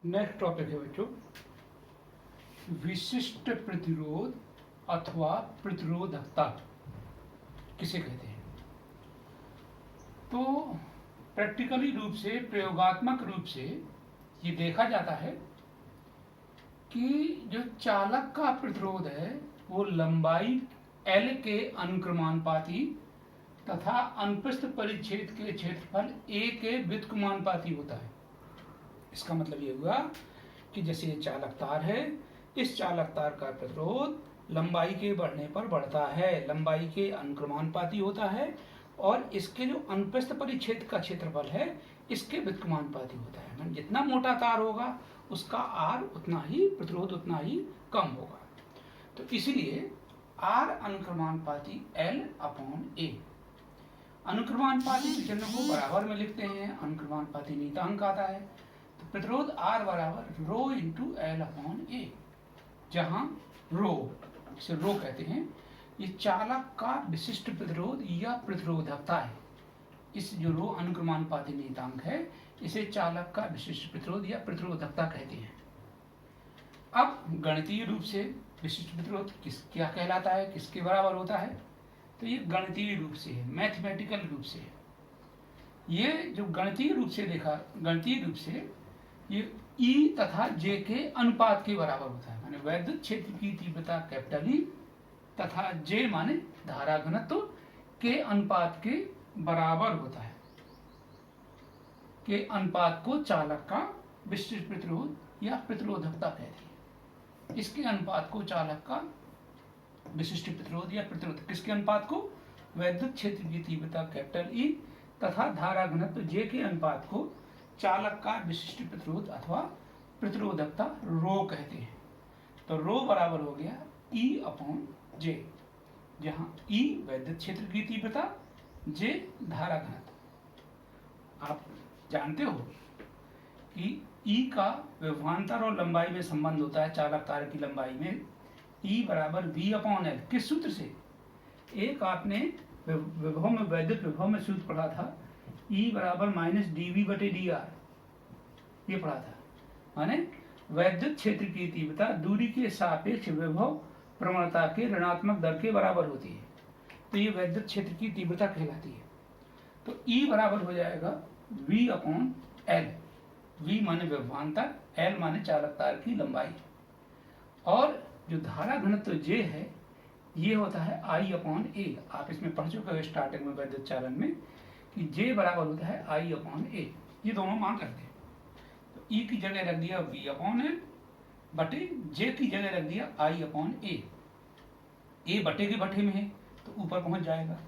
Next topic है बच्चों, विशिष्ट प्रतिरोध अथवा प्रतिरोधकता किसे कहते हैं। तो प्रैक्टिकली रूप से, प्रयोगात्मक रूप से ये देखा जाता है कि जो चालक का प्रतिरोध है वो लंबाई L के अनुक्रमानुपाती तथा अनुप्रस्थ परिच्छेद के क्षेत्रफल A के व्युत्क्रमानुपाती होता है। इसका मतलब ये हुआ कि जैसे ये चालक तार है, इस चालक तार का प्रतिरोध लंबाई के बढ़ने पर बढ़ता है, लंबाई के अनुक्रमानुपाती होता है, और इसके जो अनुप्रस्थ परिच्छेद का क्षेत्रफल है इसके व्युत्क्रमानुपाती होता है। मतलब जितना मोटा तार होगा उसका R उतना ही, प्रतिरोध उतना ही कम होगा। तो इसलिए R अनुक्रमानुपाती L/A। अनुक्रमानुपाती के चिन्ह को बराबर में लिखते हैं, अनुक्रमानुपाती नियतांक आता है। तो प्रतिरोध R बराबर रो इंटू L/A, जहां रो, इसे रो कहते हैं, ये चालक का विशिष्ट प्रतिरोध या प्रतिरोधकता है। इस जो रो अनुक्रमानुपाती नियतांक है इसे चालक का विशिष्ट प्रतिरोध या प्रतिरोधकता कहते हैं। अब गणितीय रूप से विशिष्ट प्रतिरोध क्या कहलाता है, किसके बराबर होता है, तो ये गणितीय रूप से है, मैथमेटिकल रूप से है। ये जो गणितीय रूप से देखा, गणितीय रूप से ये E तथा J के अनुपात के बराबर होता है। माने वैद्युत क्षेत्र की तीव्रता कैपिटल E तथा J माने धारा घनत्व के अनुपात के बराबर होता है। के अनुपात को चालक का विशिष्ट प्रतिरोध या प्रतिरोधकता कहते हैं। इसके अनुपात को चालक का विशिष्ट प्रतिरोध या प्रतिरोध, किसके अनुपात को, वैद्युत क्षेत्र की तीव्रता कैपिटल E तथा धारा घनत्व J के अनुपात को चालक का विशिष्ट प्रतिरोध अथवा प्रतिरोधकता रो कहते हैं। तो रो बराबर हो गया E/J, जहां E वैद्युत क्षेत्र की तीव्रता, J धारा घनत्व। आप जानते हो कि E का विभवांतर और लंबाई में संबंध होता है चालक तार की लंबाई में। E बराबर V/L, किस सूत्र से, एक आपने विभव में, वैद्युत विभव में सूत्र पढ़ा था, E बराबर -dV/dr, ये पढ़ा था। माने वैद्युत क्षेत्र की तीव्रता दूरी के सापेक्ष विभव प्रवणता के ऋणात्मक दर के बराबर होती है। तो ये वैद्युत क्षेत्र की तीव्रता कहलाती है। तो E बराबर हो जाएगा V/L। V माने विभवांतर, L माने चालक तार की लंबाई, और जो धारा घनत्व J है ये होता है I/A। आप इसमें पढ़ चुके हो स्टार्टिंग में वैद्युत चालन में कि J बराबर होता है I/A। ये दोनों मान रखते हैं। तो E की जगह रख दिया V/L बटे J की जगह रख दिया I/A। A बटे के बटे में है तो ऊपर पहुंच जाएगा,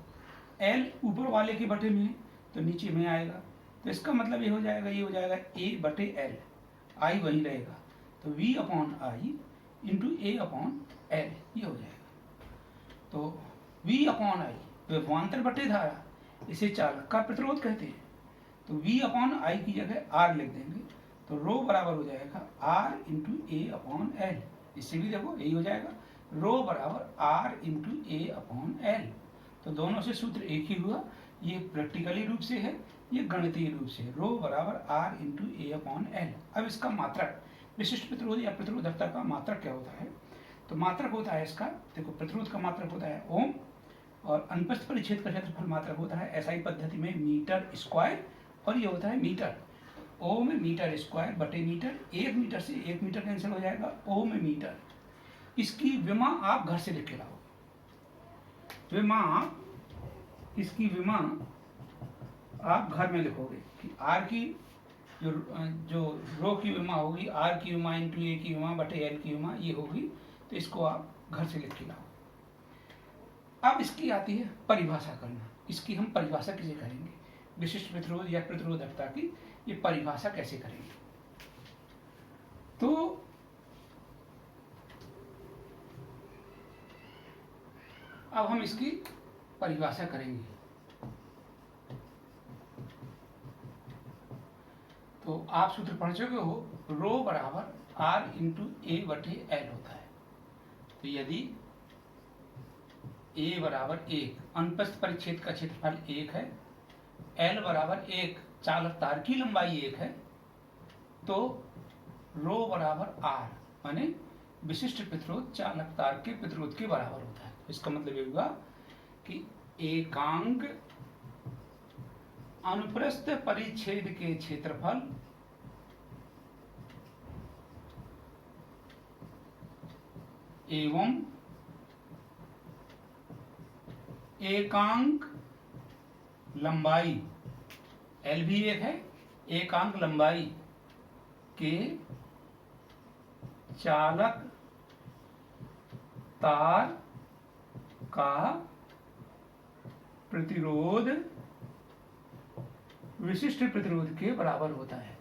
L ऊपर वाले के बटे में है तो नीचे में आएगा। तो इसका मतलब ये हो जाएगा, ये हो जाएगा A/L, I वही रहेगा, तो V/I इंटू A/L ये हो जाएगा। तो V/I विभवांतर बटे धारा, इसे चालक का प्रतिरोध कहते हैं। तो V/I की जगह R लिख देंगे, तो रो बराबर हो जाएगा R इंटू A/L। इससे भी देखो यही हो जाएगा, रो बराबर R इंटू A/L। तो दोनों से सूत्र एक ही हुआ। ये प्रैक्टिकली रूप से है, ये गणितीय रूप से, रो बराबर R इंटू A/L। अब इसका मात्रक, विशिष्ट प्रतिरोध या प्रतिरोधकता का मात्रक क्या होता है, तो मात्रक होता है इसका, देखो प्रतिरोध का मात्रक होता है ओम, और अनुप्रस्थ परिच्छेद का क्षेत्रफल मात्रक होता है SI पद्धति में मीटर स्क्वायर, और ये होता है मीटर। ओम मीटर स्क्वायर बटे मीटर, 1 मीटर से 1 मीटर कैंसिल हो जाएगा, ओम मीटर। इसकी विमा आप घर से लिख के लाओगे, विमा, इसकी विमा आप घर में लिखोगे कि R की जो रो की विमा होगी, R की विमा इंटू A की विमा बटे L की विमा, ये होगी। तो इसको आप घर से लिख के लाओ। अब इसकी आती है परिभाषा करना। इसकी हम परिभाषा कैसे करेंगे, विशिष्ट प्रतिरोध या प्रतिरोधकता की ये परिभाषा कैसे करेंगे। तो अब हम इसकी परिभाषा करेंगे। तो आप सूत्र पढ़ चुके हो, रो बराबर R इंटू A/L होता है। तो यदि A बराबर 1, अनुप्रस्थ परिच्छेद का क्षेत्रफल 1 है, L बराबर 1, चालक तार की लंबाई 1 है, तो रो बराबर आर, माने विशिष्ट प्रतिरोध चालक तार के प्रतिरोध के बराबर होता है। इसका मतलब ये होगा कि एकांक अनुप्रस्थ परिच्छेद के क्षेत्रफल एवं एकांक लंबाई, एल भी एक है, एकांक लंबाई के चालक तार का प्रतिरोध विशिष्ट प्रतिरोध के बराबर होता है।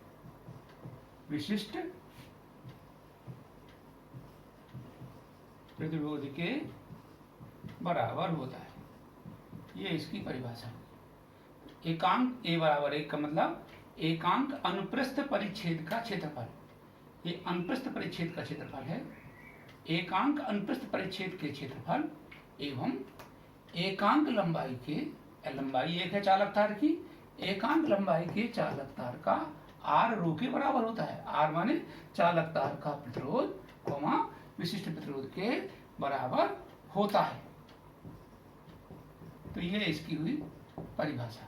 विशिष्ट प्रतिरोध के बराबर होता है, ये इसकी परिभाषा है। एकांक ए बराबर एक का मतलब एकांक अनुप्रस्थ परिच्छेद का क्षेत्रफल, ये अनुप्रस्थ परिच्छेद का क्षेत्रफल है। एकांक अनुप्रस्थ परिच्छेद के क्षेत्रफल एवं एकांक लंबाई के, लंबाई एक है चालक तार की, एकांक लंबाई के चालक तार का आर रो के बराबर होता है। आर माने चालक तार का प्रतिरोध कोमा विशिष्ट प्रतिरोध के बराबर होता है। तो ये इसकी हुई परिभाषा।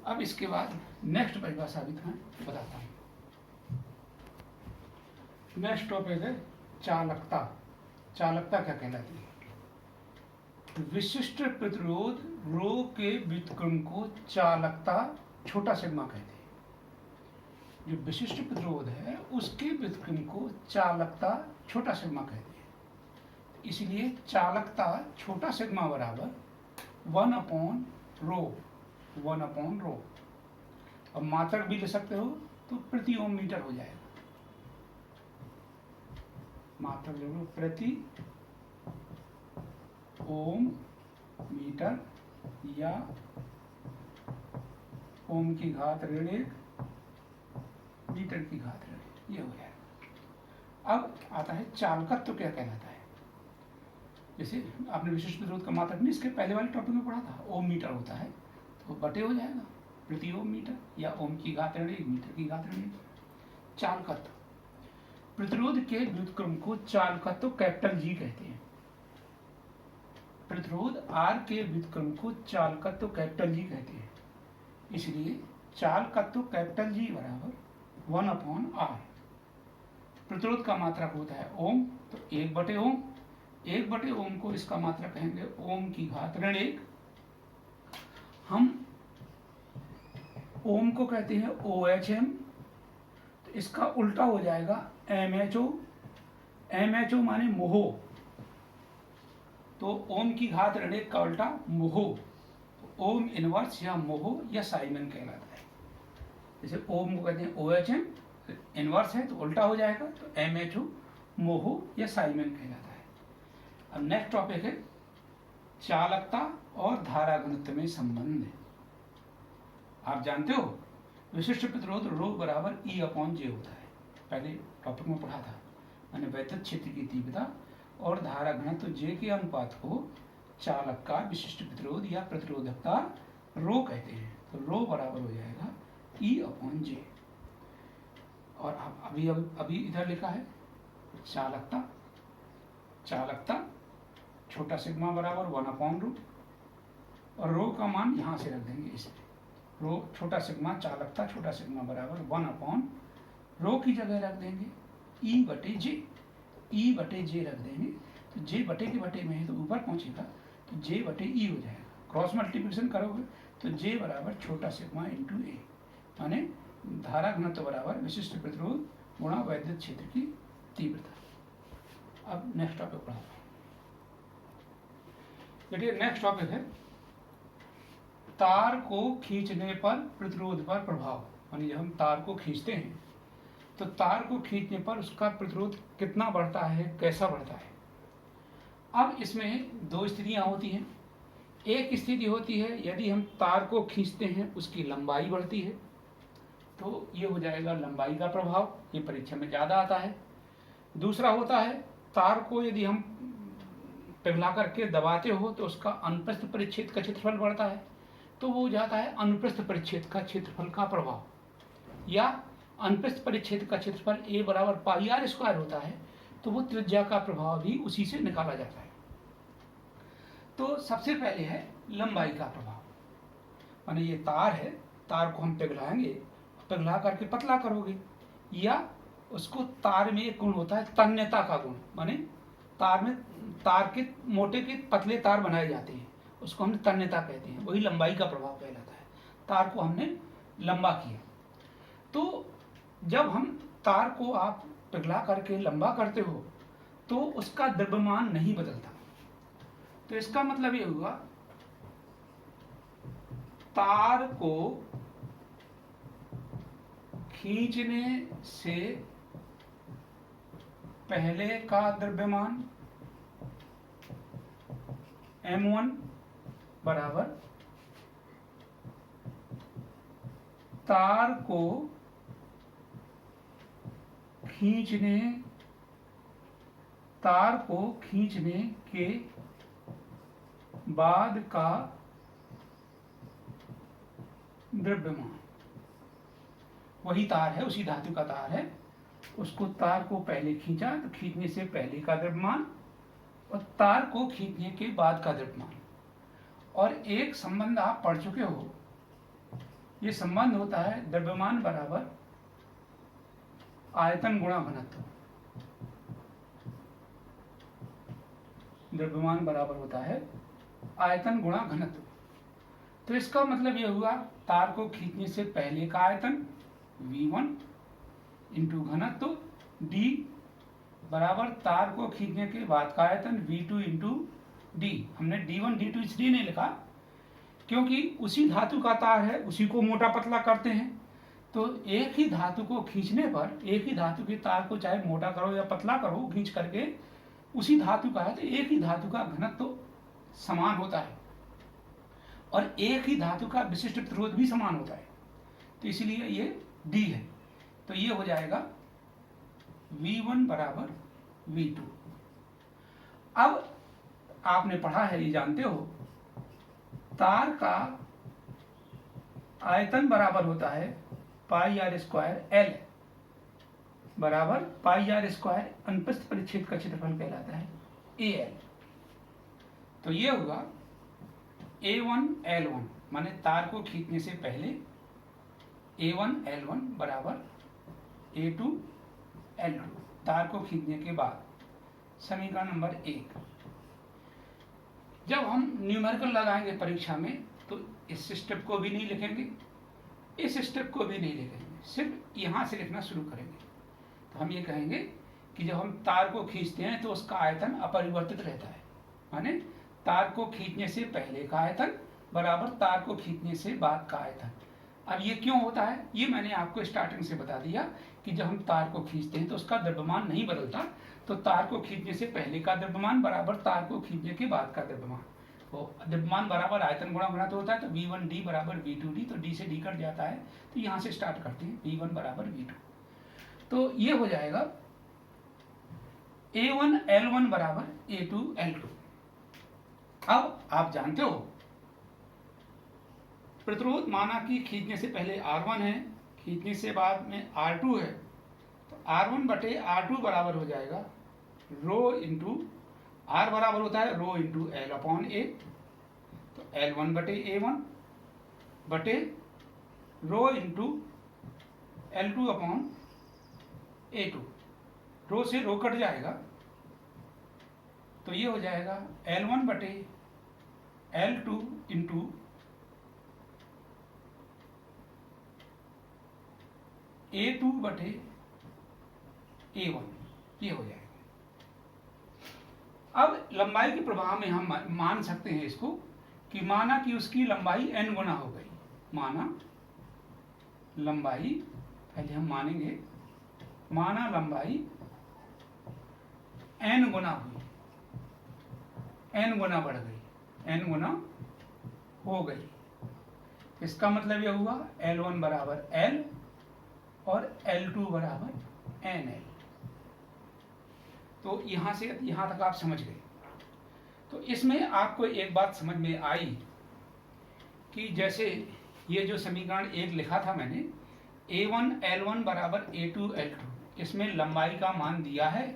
अब इसके बाद नेक्स्ट परिभाषा भी मैं बताता हूं। नेक्स्ट टॉपिक है चालकता। चालकता क्या कहलाती है? विशिष्ट प्रतिरोध रो के व्युत्क्रम को चालकता छोटा सिग्मा कहते हैं। जो विशिष्ट प्रतिरोध है उसके व्युत्क्रम को चालकता छोटा सिग्मा कहते हैं। इसलिए चालकता छोटा सिग्मा बराबर 1/रो, 1/रो। अब मात्रक भी ले सकते हो तो प्रति ओम मीटर हो जाएगा। मात्रक जरूर प्रति ओम मीटर या ओम की घात ऋण 1 मीटर की घात ऋण 1, ये हो जाएगा। अब आता है चालकत्व तो क्या कहलाता है। जैसे आपने विशिष्ट प्रतिरोध का मात्रक नहीं इसके पहले वाले टॉपिक में पढ़ा था, ओम मीटर होता है तो बटे हो जाएगा प्रति ओम मीटर या ओम की घात ऋण 1 मीटर की घात ऋण 1। चालकत्व प्रतिरोध के व्युत्क्रम को चालकत्व कैपिटल जी कहते हैं। प्रतिरोध आर के व्युत्क्रम को चालकत्व कैपिटल जी कहते हैं। इसलिए चालकत्व कैपिटल जी बराबर 1/r। प्रतिरोध का मात्रक होता है ओम, तो 1/ओम, 1/ओम को इसका मात्रक कहेंगे ओम की घात ऋण 1। हम ओम को कहते हैं OHM, तो इसका उल्टा हो जाएगा MHO। MHO माने मोहो, तो ओम की घात ऋण 1 का उल्टा मोहो, तो ओम इनवर्स या मोहो या साइमन कहलाता है। जैसे ओम को कहते हैं OHM, इनवर्स है तो उल्टा हो जाएगा, तो MHO मोहो या साइमन कहलाता है। अब नेक्स्ट टॉपिक है चालकता और धारा घनत्व में संबंध। आप जानते हो विशिष्ट प्रतिरोध रो बराबर E/J होता है, पहले टॉपिक में पढ़ा था मैंने। वैद्युत क्षेत्र की तीव्रता और धारा घनत्व J के अनुपात को चालक का विशिष्ट प्रतिरोध या प्रतिरोधकता रो कहते हैं। तो रो बराबर हो जाएगा E/J। और अभी इधर लिखा है चालकता, चालकता छोटा सिग्मा बराबर 1/रो, और रो का मान यहां से रख देंगे इसमें। रो छोटा सिग्मा, चालकता छोटा सिग्मा बराबर 1/रो की जगह रख देंगे E/J। E/J रख देंगे तो J बटे के बटे में है तो ऊपर पहुंचेगा, तो J/E हो जाएगा। क्रॉस मल्टीप्लिकेशन करोगे तो J बराबर छोटा सिग्मा इंटू A, माने धारा घनत्व बराबर विशिष्ट प्रतिरोध गुणा वैद्युत क्षेत्र की तीव्रता। अब नेक्स्ट टॉपिक पढ़ा। देखिए नेक्स्ट टॉपिक है तार को खींचने पर प्रतिरोध पर प्रभाव। यानी जब हम तार को खींचते हैं तो तार को खींचने पर उसका प्रतिरोध कितना बढ़ता है, कैसा बढ़ता है। अब इसमें दो स्थितियां होती हैं। एक स्थिति होती है यदि हम तार को खींचते हैं उसकी लंबाई बढ़ती है, तो ये हो जाएगा लंबाई का प्रभाव, ये परीक्षा में ज़्यादा आता है। दूसरा होता है तार को यदि हम पिघला करके दबाते हो तो उसका अनुप्रस्थ परिच्छेद का क्षेत्रफल बढ़ता है, तो वो जाता है अनुप्रस्थ परिच्छेद का क्षेत्रफल का प्रभाव। या अनुप्रस्थ परिच्छेद का क्षेत्रफल a बराबर पाई आर स्क्वायर होता है, तो वो त्रिज्या का प्रभाव भी उसी से निकाला जाता है। तो सबसे पहले है लंबाई का प्रभाव, माने ये तार है, तार को हम पिघलाएंगे, पिघला करके पतला करोगे, या उसको तार में एक गुण होता है तन्यता का गुण, माने तार के मोटे के पतले तार बनाए जाते हैं, उसको हम तन्यता कहते हैं, वही लंबाई का प्रभाव कहलाता है। तार को हमने लंबा किया, तो जब हम तार को आप पिघला करके लंबा करते हो तो उसका द्रव्यमान नहीं बदलता। तो इसका मतलब ये हुआ तार को खींचने से पहले का द्रव्यमान m1 बराबर तार को खींचने के बाद का द्रव्यमान। वही तार है, उसी धातु का तार है, उसको तार को पहले खींचा तो खींचने से पहले का द्रव्यमान और तार को खींचने के बाद का द्रव्यमान। और एक संबंध आप पढ़ चुके हो, ये संबंध होता है द्रव्यमान बराबर आयतन गुणा घनत्व। द्रव्यमान बराबर होता है आयतन गुणा घनत्व। तो इसका मतलब यह हुआ तार को खींचने से पहले का आयतन V1 इंटू घनत्व D बराबर तार को खींचने के बाद का आयतन V2 इंटू D। हमने D1 D2 इसलिए नहीं लिखा क्योंकि उसी धातु का तार है, उसी को मोटा पतला करते हैं, तो एक ही धातु को खींचने पर, एक ही धातु के तार को चाहे मोटा करो या पतला करो खींच करके, उसी धातु का है तो एक ही धातु का घनत्व समान होता है और एक ही धातु का विशिष्ट प्रतिरोध भी समान होता है, तो इसलिए ये D है। तो ये हो जाएगा V1 बराबर V2। अब आपने पढ़ा है, ये जानते हो, तार का आयतन बराबर होता है पाई आर स्क्वायर एल बराबर पाई आर स्क्वायर अनुप्रस्थ परिच्छेद का क्षेत्रफल कहलाता है AL। तो ये होगा A1 L1, माने तार को खींचने से पहले A1 L1 बराबर A2 L2, तार को खींचने के बाद। समीकरण नंबर 1। जब हम न्यूमेरिकल लगाएंगे परीक्षा में तो इस स्टेप को भी नहीं लिखेंगे, इस स्टेप को भी नहीं लिखेंगे, सिर्फ यहां से लिखना शुरू करेंगे। तो हम ये कहेंगे कि जब हम तार को खींचते हैं तो उसका आयतन अपरिवर्तित रहता है, माने तार को खींचने से पहले का आयतन बराबर तार को खींचने से बाद का आयतन। अब ये क्यों होता है, ये मैंने आपको स्टार्टिंग से बता दिया कि जब हम तार को खींचते हैं तो उसका द्रव्यमान नहीं बदलता, तो तार को खींचने से पहले का द्रव्यमान बराबर तार को खींचने के बाद का द्रव्यमान। तो द्रव्यमान बराबर आयतन गुणा घनत्व होता है, तो V1D बराबर V2D, तो D से D कट जाता है, तो यहाँ से स्टार्ट करते हैं V1 बराबर V2। तो ये हो जाएगा A1 L1 बराबर A2 L2। अब आप जानते हो प्रतिरोध माना कि खींचने से पहले R1 है, खींचने से बाद में R2 है, तो R1 बटे R2 बराबर हो जाएगा रो इंटू R बराबर होता है rho into L upon A, तो L1 बटे A1 बटे rho into L2 upon A2। रो से रो कट जाएगा, तो ये हो जाएगा L1 बटे L2 इंटू A2 बटे A1, ये हो जाएगा। अब लंबाई के प्रभाव में हम मान सकते हैं इसको कि माना कि उसकी लंबाई n गुना हो गई, माना लंबाई, पहले हम मानेंगे, माना लंबाई n गुना हुई, n गुना बढ़ गई, n गुना हो गई। इसका मतलब यह हुआ L1 बराबर L और L2 बराबर NL। तो यहां से यहां तक आप समझ गए। तो इसमें आपको एक बात समझ में आई कि जैसे ये जो समीकरण 1 लिखा था मैंने, A1 L1 बराबर A2 L2, इसमें लंबाई का मान दिया है,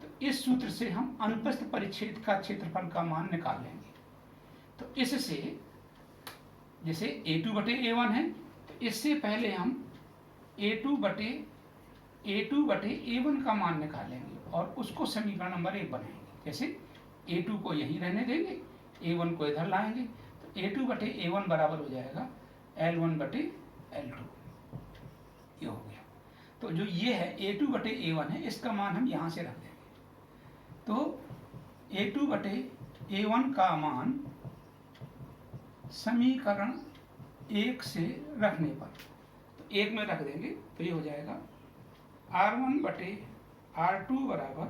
तो इस सूत्र से हम अनुप्रस्थ परिच्छेद का क्षेत्रफल का मान निकाल लेंगे। तो इससे जैसे A2 बटे A1 है, तो इससे पहले हम A2 बटे A1 का मान निकालेंगे और उसको समीकरण नंबर 1 बनाएंगे। जैसे A2 को यहीं रहने देंगे, A1 को इधर लाएंगे, तो A2 बटे A1 बराबर हो जाएगा L1 बटे L2, ये हो गया। तो जो ये है A2 बटे A1 है, इसका मान हम यहाँ से रख देंगे। तो A2 बटे A1 का मान समीकरण 1 से रखने पर, तो 1 में रख देंगे, तो ये हो जाएगा R1 बटे R2 बराबर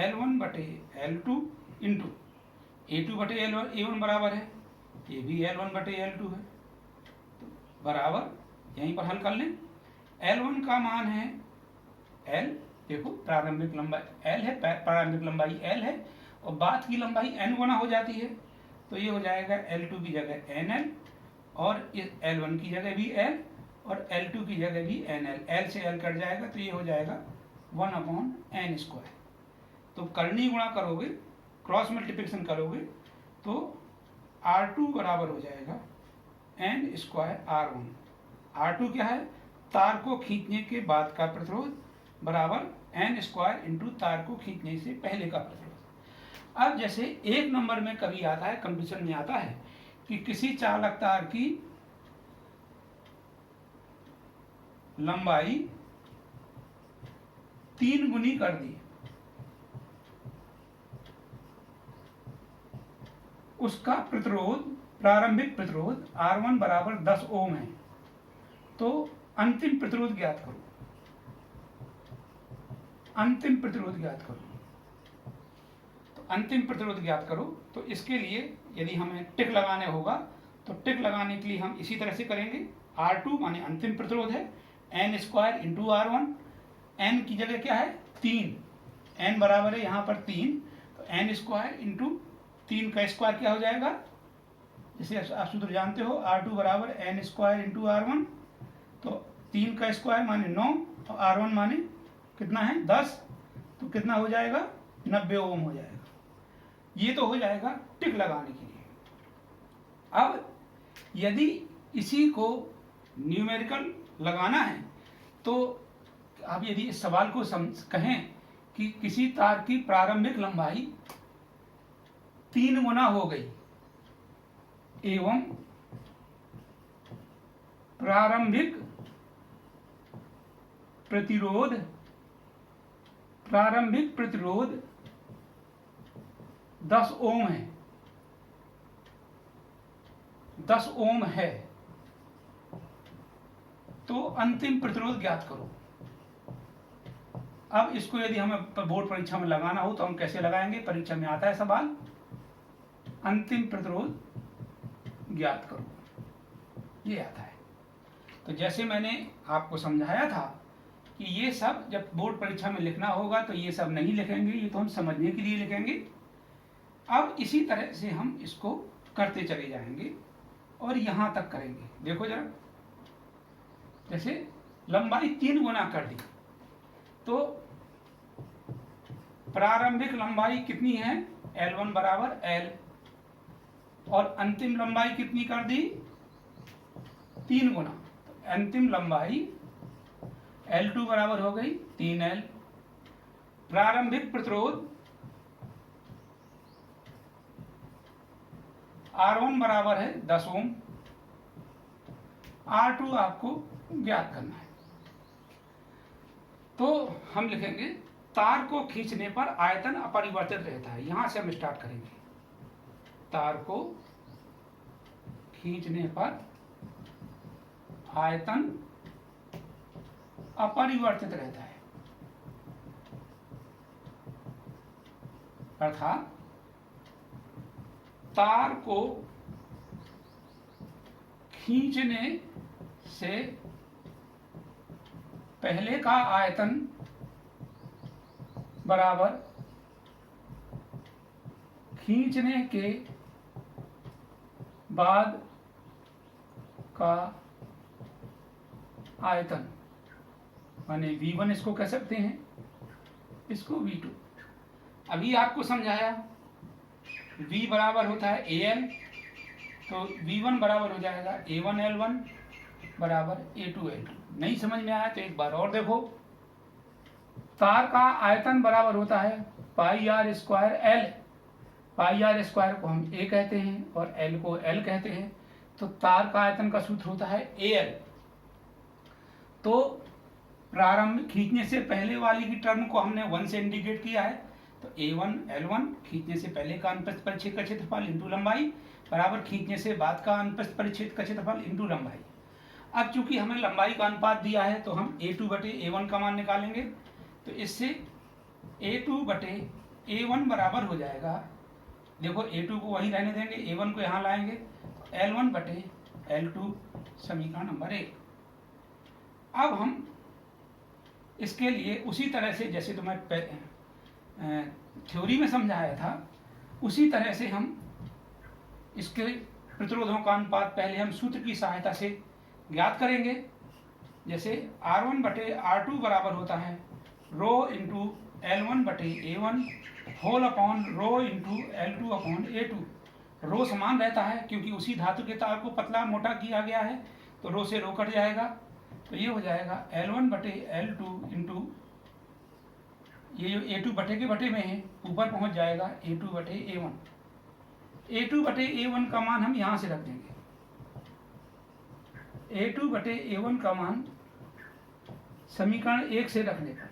L1 बटे L2 इंटू A2 बटे A1 बराबर है, ये भी L1 बटे L2 है, तो बराबर यहीं पर हल कर लें। L1 का मान है L, देखो प्रारंभिक लंबाई L है, प्रारंभिक लंबाई L है और बाद की लंबाई N गुना हो जाती है, तो ये हो जाएगा L2 की जगह NL और इस L1 की जगह भी L और L2 की जगह भी NL, L से L कट जाएगा, तो ये हो जाएगा 1/n²। तो करनी गुणा करोगे, क्रॉस मल्टीप्लिकेशन करोगे, तो R2 बराबर हो जाएगा n² R1। R2 क्या है? तार को खींचने के बाद का प्रतिरोध बराबर n² इंटू तार को खींचने से पहले का प्रतिरोध। अब जैसे एक नंबर में कभी आता है, कंपटीशन में आता है कि किसी चालक तार की लंबाई 3 गुनी कर दी, उसका प्रतिरोध, प्रारंभिक प्रतिरोध R1 बराबर 10 ओम है, तो अंतिम प्रतिरोध ज्ञात करो। अंतिम प्रतिरोध ज्ञात करो, तो अंतिम प्रतिरोध ज्ञात करो, तो इसके लिए यदि हमें टिक लगाने होगा, तो टिक लगाने के लिए हम इसी तरह से करेंगे। R2 माने अंतिम प्रतिरोध है, n² इंटू R1, n की जगह क्या है? 3, n बराबर है यहाँ पर 3, तो n² इंटू 3 का स्क्वायर क्या हो जाएगा? जैसे आप सूत्र जानते हो, R2 बराबर n² इंटू R1, तो 3 का स्क्वायर माने 9 और R1 माने कितना है? 10, तो कितना हो जाएगा? 90 ओम हो जाएगा। ये तो हो जाएगा टिक लगाने के लिए। अब यदि इसी को न्यूमेरिकल लगाना है, तो अब यदि इस सवाल को कहें कि किसी तार की प्रारंभिक लंबाई 3 गुना हो गई एवं प्रारंभिक प्रतिरोध 10 ओम है, 10 ओम है, तो अंतिम प्रतिरोध ज्ञात करो। अब इसको यदि हमें बोर्ड परीक्षा में लगाना हो तो हम कैसे लगाएंगे? परीक्षा में आता है सवाल, अंतिम प्रतिरोध ज्ञात करो, ये आता है। तो जैसे मैंने आपको समझाया था कि ये सब जब बोर्ड परीक्षा में लिखना होगा तो ये सब नहीं लिखेंगे, ये तो हम समझने के लिए लिखेंगे। अब इसी तरह से हम इसको करते चले जाएंगे और यहां तक करेंगे। देखो जरा, जैसे लंबाई 3 गुना कर दी, तो प्रारंभिक लंबाई कितनी है? L1 बराबर L, और अंतिम लंबाई कितनी कर दी? 3 गुना, तो अंतिम लंबाई L2 बराबर हो गई 3L। प्रारंभिक प्रतिरोध R1 बराबर है 10 ओम, R2 आपको ज्ञात करना है। तो हम लिखेंगे तार को खींचने पर आयतन अपरिवर्तित रहता है। यहां से हम स्टार्ट करेंगे। तार को खींचने पर आयतन अपरिवर्तित रहता है, अर्थात तार को खींचने से पहले का आयतन बराबर खींचने के बाद का आयतन माने V1 इसको कह सकते हैं, इसको V2। अभी आपको समझाया V बराबर होता है AL, तो V1 बराबर हो जाएगा A1L1 बराबर A2L2। नहीं समझ में आया तो एक बार और देखो। तार का आयतन बराबर होता है pi r square l. Pi r square को हम A कहते हैं और L को L कहते हैं, तो तार का आयतन का सूत्र होता है AL। तो प्रारंभ खींचने से पहले वाली की टर्म को हमने 1 से इंडिकेट किया है, तो A1L1 खींचने से पहले का अनुप्रस्थ परिच्छेद का क्षेत्रफल इंटू लंबाई बराबर खींचने से बाद का अनुप्रस्थ परिच्छेद का क्षेत्रफल इंटू लंबाई। अब चूंकि हमें लंबाई का अनुपात दिया है तो हम A2/A1 का मान निकालेंगे, तो इससे A2/A1 बराबर हो जाएगा, देखो A2 को वहीं रहने देंगे, A1 को यहाँ लाएंगे, L1/L2 समीकरण नंबर 1। अब हम इसके लिए उसी तरह से जैसे तो मैं थ्योरी में समझाया था, उसी तरह से हम इसके प्रतिरोधों का अनुपात पहले हम सूत्र की सहायता से ज्ञात करेंगे। जैसे R1/R2 बराबर होता है rho into L1/A1 whole upon rho into L2/A2। Rho समान रहता है क्योंकि उसी धातु के तार को पतला मोटा किया गया है, तो रो से रो कट जाएगा, तो ये हो जाएगा L1/L2 इंटू ये जो A2 बटे के बटे में है ऊपर पहुंच जाएगा A2/A1। A2/A1 का मान हम यहां से रख देंगे। A2/A1 का मान समीकरण 1 से रखने पर,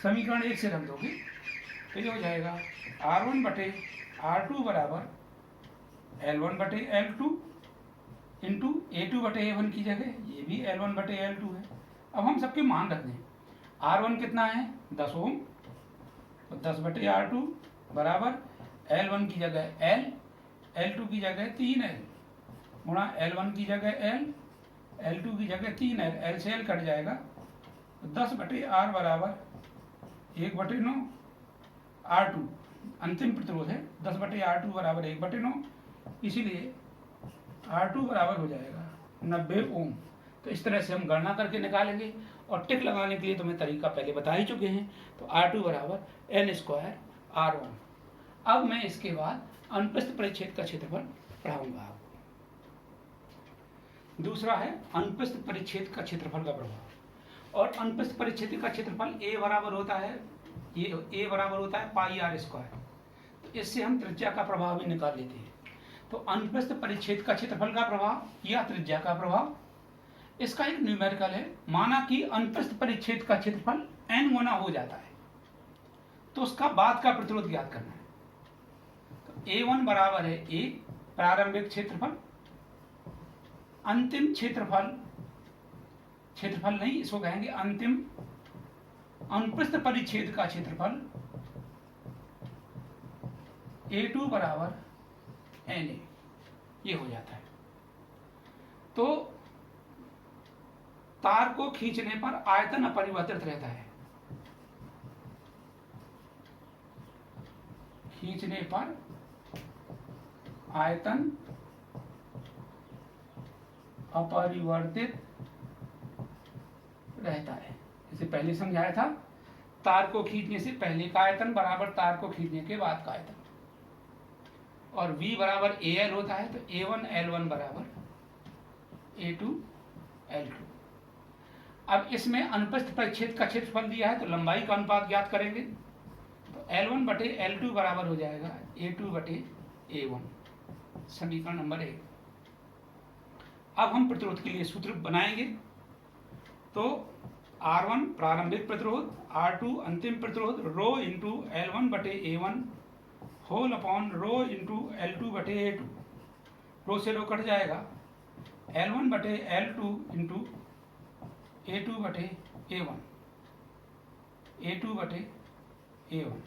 समीकरण 1 से रख दोगे तो ये हो जाएगा R1/R2 बराबर L1/L2 इंटू A2/A1 की जगह ये भी L1/L2 है। अब हम सबके मान रख दें। R1 कितना है 10 ओम, तो 10/R2 बराबर L1 की जगह L, L2 की जगह 3L गुणा L1 की जगह L, L2 की जगह 3L, L से L कट जाएगा, तो 10/R बराबर 1/9 R2 अंतिम प्रतिरोध है, 10/R2 बराबर 1/9, इसीलिए R2 बराबर हो जाएगा 90 ओम। तो इस तरह से हम गणना करके निकालेंगे, और टिक लगाने के लिए तो मैं तरीका पहले बता ही चुके हैं। तो R2 बराबर N² R1। अब मैं इसके बाद अनुप्रस्थ परिच्छेद का क्षेत्रफल पढ़ाऊंगा आपको। दूसरा है अनुप्रस्थ परिच्छेद का क्षेत्रफल का प्रभाव, और अनुप्रस्थ परिच्छेद का क्षेत्रफल A बराबर होता है, ये A बराबर होता है पाई आर स्क्वायर। तो इससे हम त्रिज्या का प्रभाव भी निकाल लेते हैं। तो अनुप्रस्थ परिच्छेद का क्षेत्रफल का प्रभाव या त्रिज्या का प्रभाव, इसका एक न्यूमेरिकल है। माना कि अनुप्रस्थ परिच्छेद का क्षेत्रफल n गुना हो जाता है, तो उसका बाद का प्रतिरोध ज्ञात करना है। तो A1 बराबर है A प्रारंभिक क्षेत्रफल, अंतिम क्षेत्रफल, क्षेत्रफल नहीं इसको कहेंगे अंतिम अनुप्रस्थ परिच्छेद का क्षेत्रफल A2 बराबर Na, ये हो जाता है। तो तार को खींचने पर आयतन अपरिवर्तित रहता है, खींचने पर आयतन अपरिवर्तित रहता है। जैसे पहले समझाया था, तार को खींचने से पहले का आयतन बराबर तार को खींचने के बाद का आयतन, और V बराबर AL होता है, तो A1L1 बराबर A2L2। अब इसमें अनुप्रस्थ परिच्छेद का क्षेत्रफल दिया है, तो लंबाई का अनुपात ज्ञात करेंगे। तो L1/L2 बराबर हो जाएगा A2/A1 समीकरण नंबर 1। अब हम प्रतिरोध के लिए सूत्र बनाएंगे। तो R1 प्रारंभिक प्रतिरोध, R2 अंतिम प्रतिरोध, rho into L1/A1 whole upon rho into L2/A2, rho से रो कट जाएगा, L1/L2 इंटू A2/A1, A2/A1।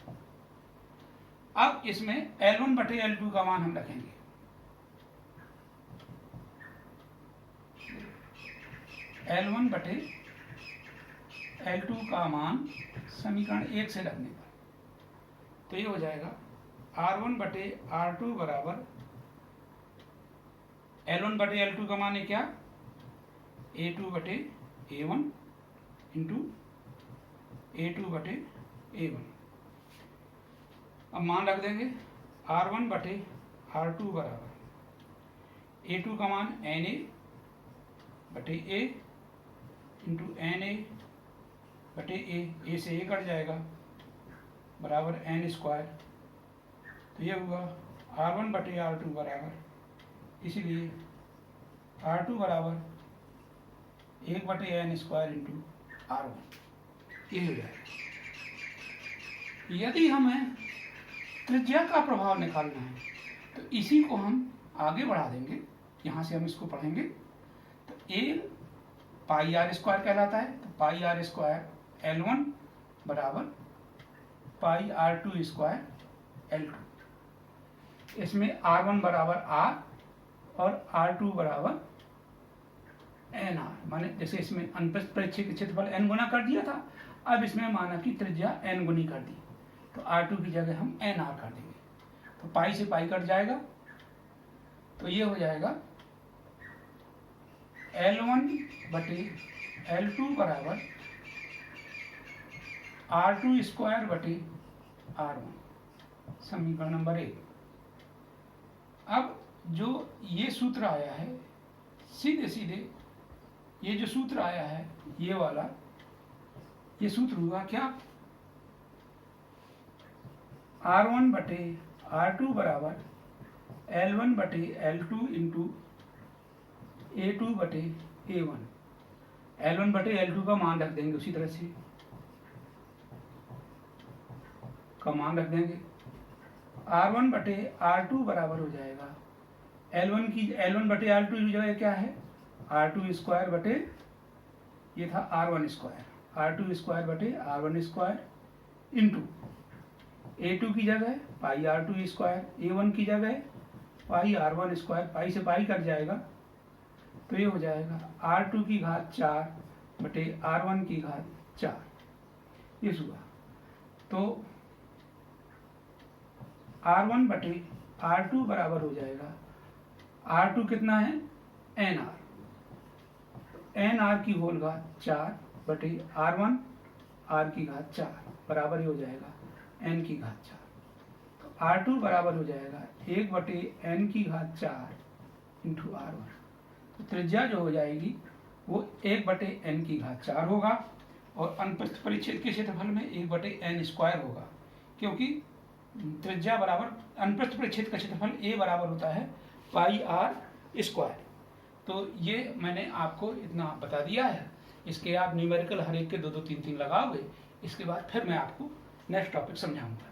अब इसमें L1/L2 का मान हम रखेंगे। L1/L2 का मान समीकरण 1 से रखने पर, तो ये हो जाएगा R1/R2 बराबर L1/L2 का मान है क्या A2 बटे A1 इंटू A2 बटे A1। अब मान रख देंगे R1 बटे R2 बराबर A2 का मान NA बटे A इंटू NA बटे A से A कट जाएगा बराबर N स्क्वायर। तो ये होगा R1 बटे R2 बराबर, इसीलिए R2 बराबर 1 बटे N स्क्वायर इंटू R1, ये हो जाएगा। यदि हमें त्रिज्या का प्रभाव निकालना है तो इसी को हम आगे बढ़ा देंगे, यहाँ से हम इसको पढ़ेंगे। तो A पाई आर स्क्वायर कहलाता है, तो पाई आर स्क्वायर L1 बराबर पाई R2 स्क्वायर L2। इसमें R1 बराबर R और R2 बराबर NR, माने जैसे इसमें अनुप्रस्थ परिच्छेद का क्षेत्रफल n गुना कर दिया था, अब इसमें माना कि त्रिज्या n गुनी कर दी, तो R2 की जगह हम NR कर देंगे। तो पाई से पाई कट जाएगा, तो ये हो जाएगा L1 बटे L2 बराबर R2 स्क्वायर बटे R1, समीकरण नंबर 1। अब जो ये सूत्र आया है, सीधे सीधे ये जो सूत्र आया है ये वाला, ये सूत्र हुआ क्या, R1 बटे R2 बराबर L1 बटे L2 इंटू A2 बटे A1। L1 बटे L2 का मान रख देंगे, उसी तरह से का मान रख देंगे। R1 बटे R2 बराबर हो जाएगा L1 बटे R2 की जगह क्या है, R2 स्क्वायर बटे, ये था R1 स्क्वायर, R2 स्क्वायर बटे R1 स्क्वायर इंटू A2 की जगह पाई R2 स्क्वायर, A1 की जगह पाई R1 स्क्वायर, पाई से पाई कट जाएगा, तो ये हो जाएगा R2 की घात 4 बटे R1 की घात 4, ये हुआ। तो R1 बटे R2 बराबर हो जाएगा, R2 कितना है NR, NR की होल घात 4 बटे R1 R की घात 4 बराबर ही हो जाएगा N की घात 4। तो R2 बराबर हो जाएगा 1 बटे N की घात 4 इंटू R1। तो त्रिज्या जो हो जाएगी वो 1 बटे N की घात 4 होगा, और अनुप्रस्थ परिच्छेद के क्षेत्रफल में 1 बटे N स्क्वायर होगा, क्योंकि त्रिज्या बराबर अनुप्रस्थ परिच्छेद का क्षेत्रफल A बराबर होता है पाई R स्क्वायर। तो ये मैंने आपको इतना बता दिया है, इसके आप न्यूमेरिकल हर एक के 2-2 3-3 लगाओगे, इसके बाद फिर मैं आपको नेक्स्ट टॉपिक समझाऊंगा।